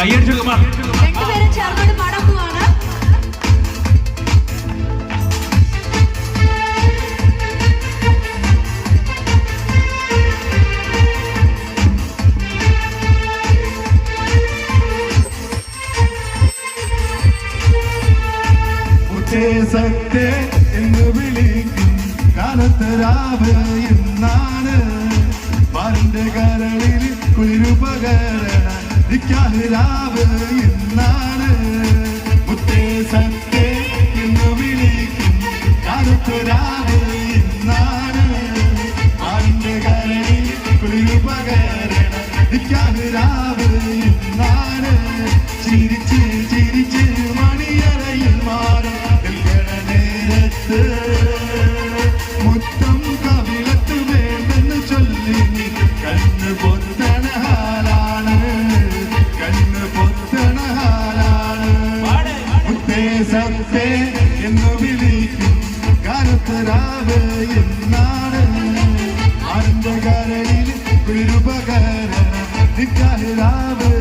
കയ്യടിച്ചു കുമാർ. രണ്ടുപേരും ചേർന്നോട് പാടാൻ പോവാണ്. സത്യ എന്ന് വിളിക്കും കാലത്തരാവ് എന്നാണ് പാലിന്റെ കരളിൽ കുളിരുപകരണ നിക്കാഹിരാവ് എന്നാണ് മുത്തേ സത്യ എന്ന് വിളിക്കും കാലത്തരാവ് എന്നാണ് പാലിന്റെ കരളിൽ കുളിരുപകരണ നിക്കാഹിരാവ് എന്നാണ് ചിരിച്ച് ചിരിച്ച് മണിയറയിൽ മാറും മുത്തം കവിളത്ത് വേണ്ടെന്ന് ചൊല്ലി കണ്ണ് പൊത്തണ ഹാലാണ് കണ്ണ് പൊത്തണ ഹാലാണ് മുത്തേ സത്തേ എന്ന് വിളിക്കും കറുത്തരാവ് എന്നാണ് ആന്റെ കരളിൽ കുളിരുപകരണ നിക്കാഹിരാവ്